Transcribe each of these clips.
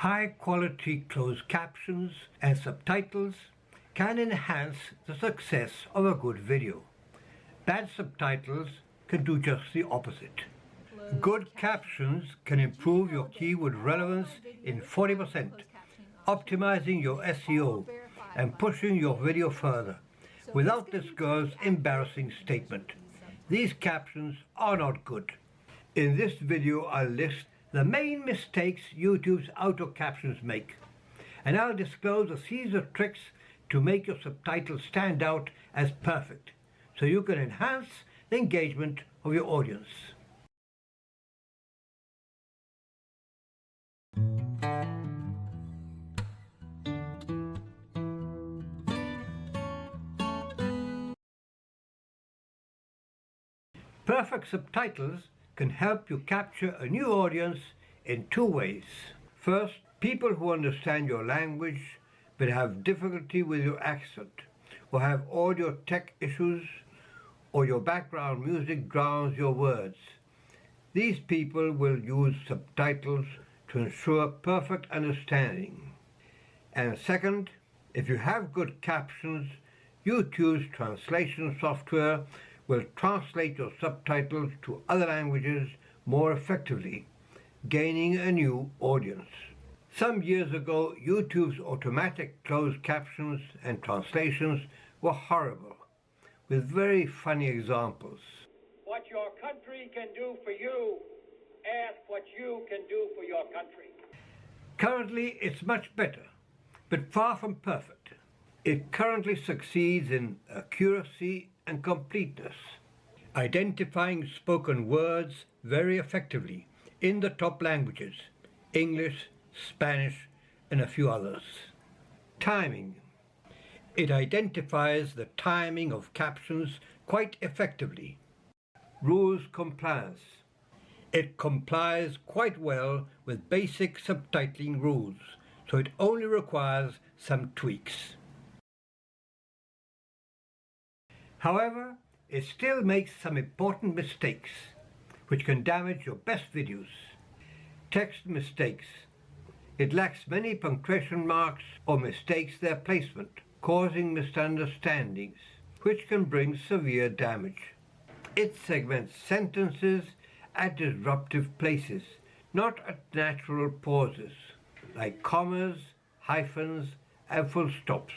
High-quality closed captions and subtitles can enhance the success of a good video. Bad subtitles can do just the opposite. Good captions can improve your keyword relevance in 40%, optimizing your SEO and pushing your video further, without this girl's embarrassing statement. These captions are not good. In this video, I'll list the main mistakes YouTube's auto captions make, and I'll disclose a series of tricks to make your subtitles stand out as perfect, so you can enhance the engagement of your audience. Perfect subtitles can help you capture a new audience in two ways. First, people who understand your language but have difficulty with your accent, or have audio tech issues, or your background music drowns your words. These people will use subtitles to ensure perfect understanding. And second, if you have good captions, YouTube's translation software will translate your subtitles to other languages more effectively, gaining a new audience. Some years ago, YouTube's automatic closed captions and translations were horrible, with very funny examples. What your country can do for you, ask what you can do for your country. Currently, it's much better, but far from perfect. It currently succeeds in accuracy and completeness, identifying spoken words very effectively in the top languages, English, Spanish, and a few others. Timing. It identifies the timing of captions quite effectively. Rules compliance. It complies quite well with basic subtitling rules, so it only requires some tweaks. However, it still makes some important mistakes, which can damage your best videos. Text mistakes. It lacks many punctuation marks or mistakes their placement, causing misunderstandings, which can bring severe damage. It segments sentences at disruptive places, not at natural pauses, like commas, hyphens, and full stops.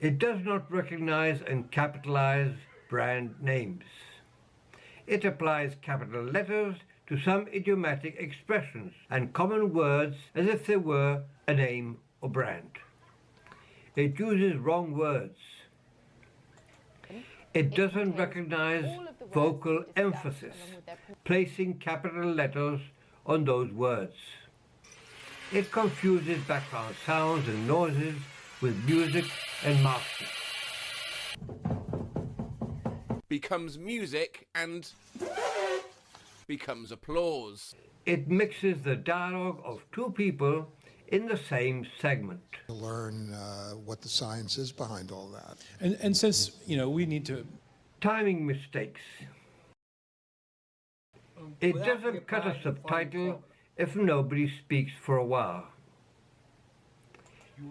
It does not recognize and capitalize brand names. It applies capital letters to some idiomatic expressions and common words as if they were a name or brand. It uses wrong words. It doesn't recognize vocal emphasis, placing capital letters on those words. It confuses background sounds and noises with music and masters. Becomes music and becomes applause. It mixes the dialogue of two people in the same segment. To learn what the science is behind all that. And since, we need to... Timing mistakes. It doesn't cut a subtitle if nobody speaks for a while.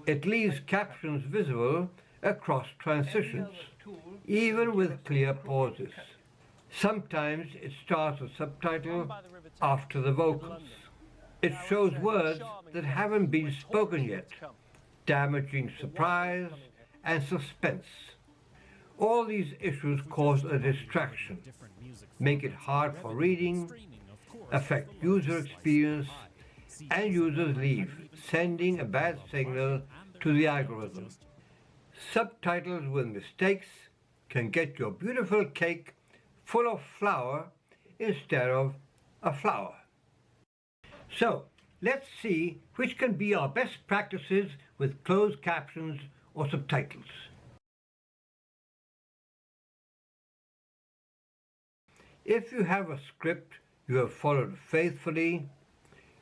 It leaves captions visible across transitions, even with clear pauses. Sometimes it starts a subtitle after the vocals. It shows words that haven't been spoken yet, damaging surprise and suspense. All these issues cause a distraction, make it hard for reading, affect user experience, and users leave, sending a bad signal to the algorithm. Subtitles with mistakes can get your beautiful cake full of flour instead of a flower. So, let's see which can be our best practices with closed captions or subtitles. If you have a script you have followed faithfully,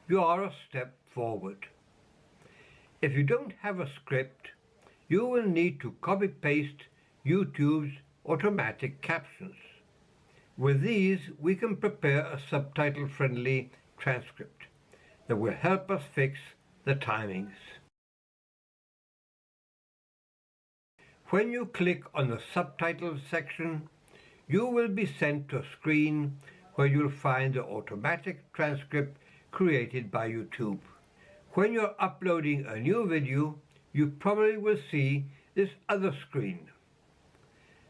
you are a step forward. If you don't have a script, you will need to copy-paste YouTube's automatic captions. With these, we can prepare a subtitle-friendly transcript that will help us fix the timings. When you click on the Subtitles section, you will be sent to a screen where you'll find the automatic transcript created by YouTube. When you're uploading a new video, you probably will see this other screen.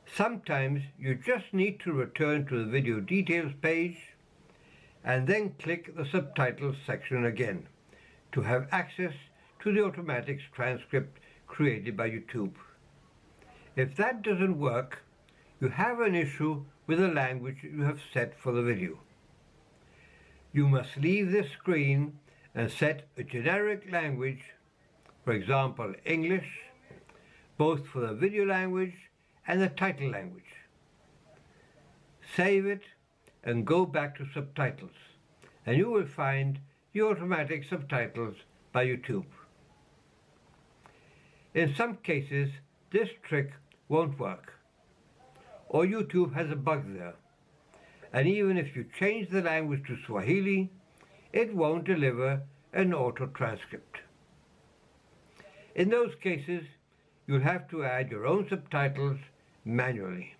Sometimes you just need to return to the video details page and then click the Subtitles section again to have access to the automatic transcript created by YouTube. If that doesn't work, you have an issue with the language you have set for the video. You must leave this screen and set a generic language, for example English, both for the video language and the title language. Save it and go back to Subtitles, and you will find the automatic subtitles by YouTube. In some cases, this trick won't work, or YouTube has a bug there, and even if you change the language to Swahili, it won't deliver an auto transcript. In those cases, you'll have to add your own subtitles manually.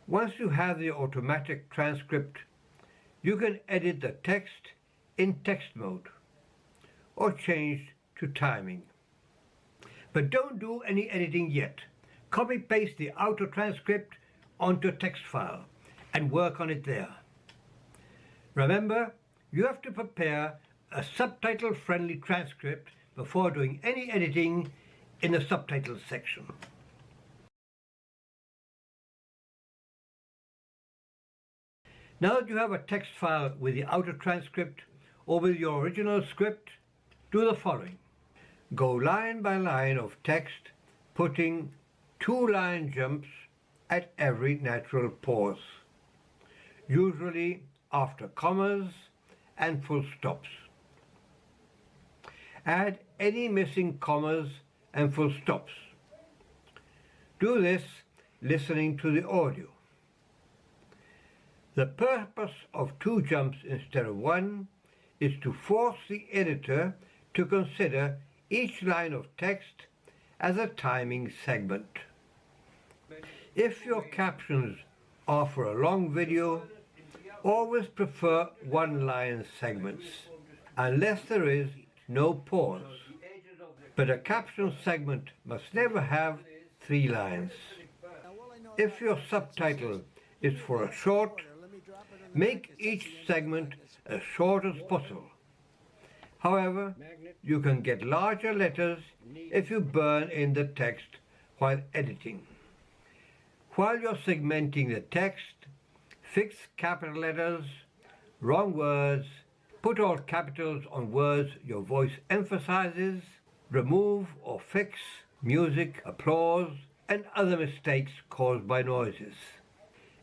Once you have the automatic transcript, you can edit the text in text mode or change to timing. But don't do any editing yet. Copy-paste the auto transcript onto a text file and work on it there. Remember, you have to prepare a subtitle-friendly transcript before doing any editing in the subtitles section. Now that you have a text file with the auto transcript or with your original script, do the following. Go line by line of text, putting 2 line jumps at every natural pause, usually after commas and full stops. Add any missing commas and full stops. Do this listening to the audio. The purpose of 2 jumps instead of 1 is to force the editor to consider each line of text as a timing segment. If your captions are for a long video, always prefer 1-line segments, unless there is no pause. But a caption segment must never have 3 lines. If your subtitle is for a short, make each segment as short as possible. However, you can get larger letters if you burn in the text while editing. While you're segmenting the text, fix capital letters, wrong words, put all capitals on words your voice emphasizes, remove or fix music, applause, and other mistakes caused by noises.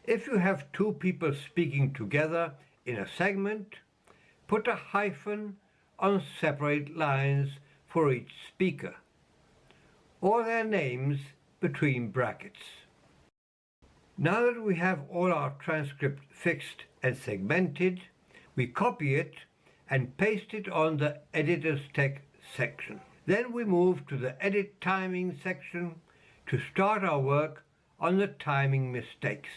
If you have 2 people speaking together in a segment, put a hyphen on separate lines for each speaker, or their names between brackets. Now that we have all our transcript fixed and segmented, we copy it and paste it on the Editor's Text section. Then we move to the Edit Timing section to start our work on the timing mistakes.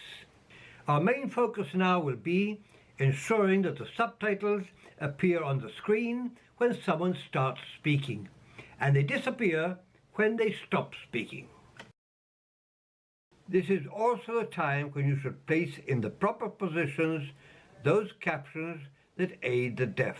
Our main focus now will be ensuring that the subtitles appear on the screen when someone starts speaking, and they disappear when they stop speaking. This is also the time when you should place in the proper positions those captions that aid the deaf.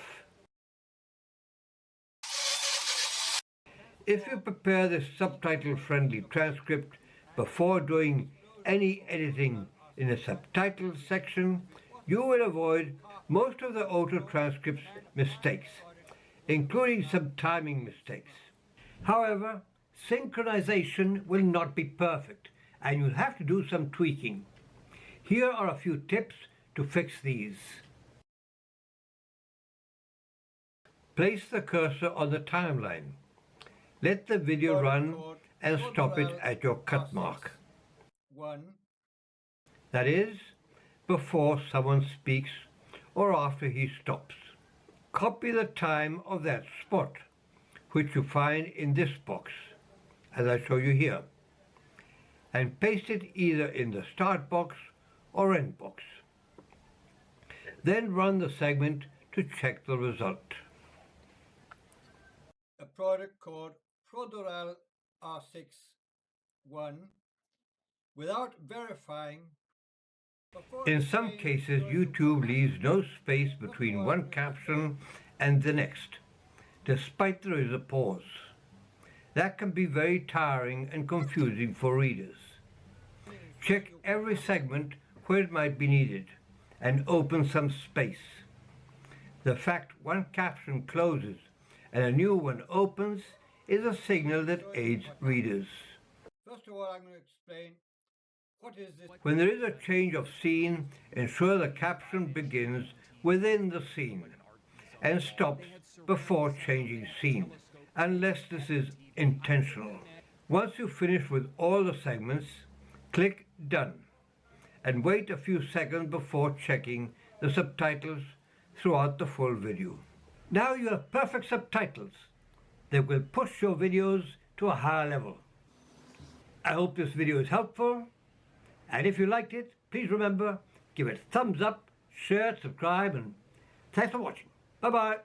If you prepare this subtitle-friendly transcript before doing any editing in the subtitles section, you will avoid most of the auto transcript's mistakes, including some timing mistakes. However, synchronization will not be perfect, and you'll have to do some tweaking. Here are a few tips to fix these. Place the cursor on the timeline. Let the video run and stop it at your cut mark. That is, before someone speaks or after he stops. Copy the time of that spot which you find in this box, as I show you here, and paste it either in the start box or end box. Then run the segment to check the result. A product called Prodoral R6-1 without verifying. In some cases, YouTube leaves no space between one caption and the next, despite there is a pause. That can be very tiring and confusing for readers. Check every segment where it might be needed and open some space. The fact one caption closes and a new one opens is a signal that aids readers. First of all, I'm going to explain what is this. When there is a change of scene, ensure the caption begins within the scene and stops before changing scene, unless this is intentional. Once you finish with all the segments, click Done and wait a few seconds before checking the subtitles throughout the full video. Now you have perfect subtitles that will push your videos to a higher level. I hope this video is helpful, and if you liked it, please remember, give it a thumbs up, share, subscribe, and thanks for watching. Bye-bye.